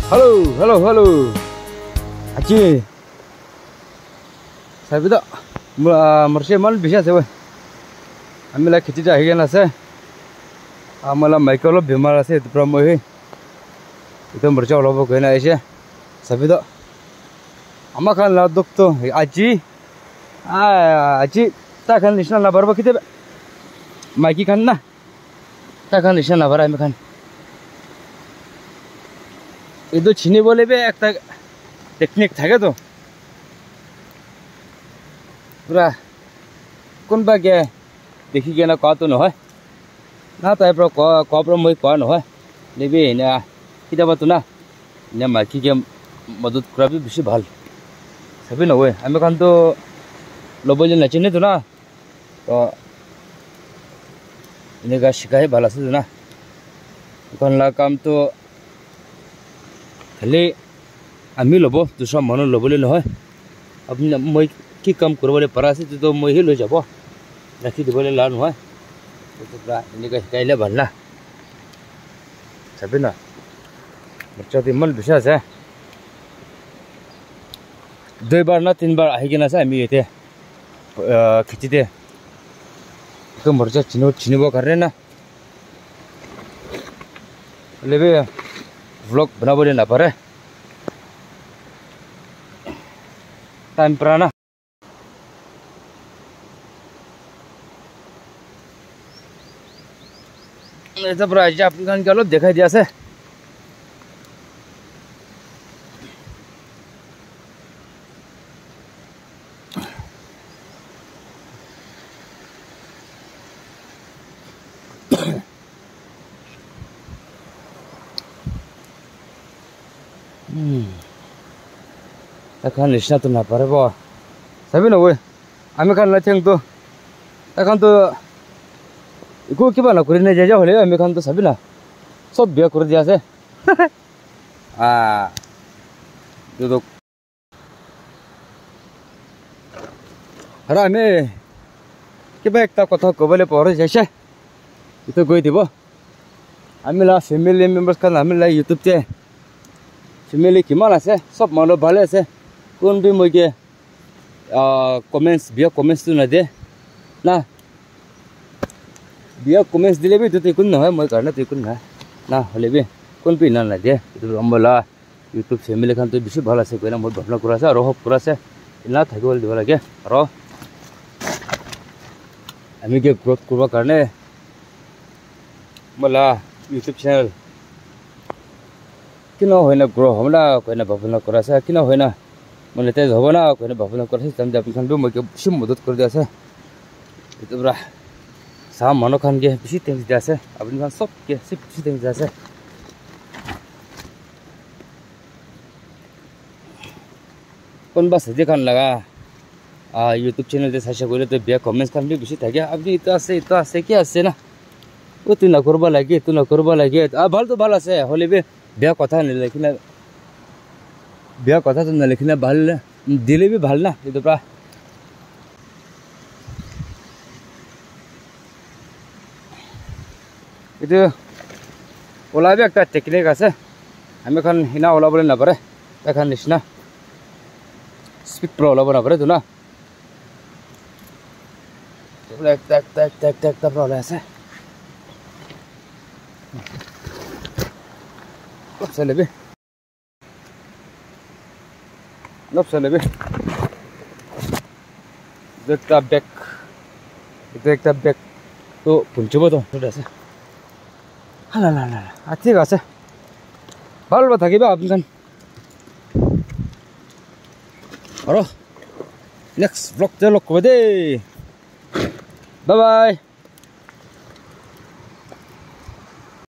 Halo. Aji. Saya bilang, mersih mal bisa sih, kami lagi kerja lagi kan sih. Amalah Michael lo bimar sih itu promosi. Itu mersih lo bukan aja. Saya bilang, ama kan lah doktor Aji. Aji, tak kan nisna labar apa kita? Mikey kan na, tak kan nisna labar apa kan? Itu Chini boleh be, ekta teknik থাকে তো পুরা কোন বাগে দেখি কেনা কত নহয় না তাই প্র কপ্র মই ক নহয় নেবে না কিতাবা তো না না মাকি কে মদত করাবি বেশি ভাল সবই নয় আমি কান তো লবজ নাচিনে তো না তো এনেকা শিকাই ভাল আছে তো না কোন লা কাম তো খালি আমি লব দুসরা মানুষ লবলে নহয় আপনি মই কি কাম করবলে পারা আছে তো মই হি লৈ যাব রাখি দিবলে লা নহয় তো প্রা এনেকা শিকাইলে ভাল না সবই না মরচাতে মন বিশা আছে দুইবার না তিনবার আহি কিনা আছে আমি এতে খেতিতে তো মরচা চিনিব কারণে না লেবে vlog बनाबले ना पारे टाइम प्राना ऐसा प्राइस आप कान के लो दिखाई दिया से এখন নিশনা তো না পারে বা সবই না ওই আমি খান না তো এখন তো ইকো কিবা না করে নিয়ে যা হলে আমি খান তো সবই না সব বিয়া করে দিয়া আছে তো আরে আমি কিবা একটা কথা কবলে পড়ে যাইছে তো কই দিব আমি লা ফ্যামিলি মেম্বার্স খান আমি লা ইউটিউব তে ফ্যামিলি কিমান আছে সব মানুহ ভালে আছে কোন বি মইকে কমেন্টস বিয়া কমেন্টস তো না দে না বিয়া কমেন্টস দিলে বি তো কোন নহয় মই কাৰণে তো কোন না না হলে বি কোন বি না দে তো আমলা ইউটিউব ফ্যামিলি খান তো বেশি ভাল আছে কইনা মই ভাবনা কৰা আছে আৰু হক কৰা আছে না থাকিব দিব লাগে আৰু আমি কে গ্ৰোথ কৰিব কাৰণে মলা ইউটিউব চ্যানেল কিনো হয় না গ্ৰো হমলা কইনা ভাবনা কৰা আছে কিনো হয় না মানে তেজ হব না কইনা ভাবনা কৰা আছে তাম আপনি খান বি মই বেশি মদত কৰি আছে তো ব্রা সাম মনো খান কে বেশি থ্যাঙ্কস দিয়া আছে আপনি খান সব কে বেশি থ্যাঙ্কস দিয়া আছে কোন বাস দেখান লাগা ইউটিউব চ্যানেল তে সাইসা কইলে তো বিয়া কমেন্টস খান বি বেশি থাকে আপনি তো আছে কি আছে না ও তুই না করবা লাগে ভাল তো ভাল আছে হলে বি বিয়া কথা নিলেখিনা বিয়া কথা তো নিলেখিনা ভাল দিলে বি ভাল না কিন্তু প্রা itu ওলাবি একটা টেকনিক আছে আমি এখন হিনা ওলাবলে না পারে এখন নিচিনা স্পিড পুরা ওলাব না পারে তো না একটা পুরা ওলাই আছে লপসালেবি একটা ব্যাগ তো পুঞ্চব তো আছে হালা ঠিক আছে ভালো থাকিবা আপনি আৰু নেক্সট ব্লগ তে লগ কৰিব দেই বাই বাই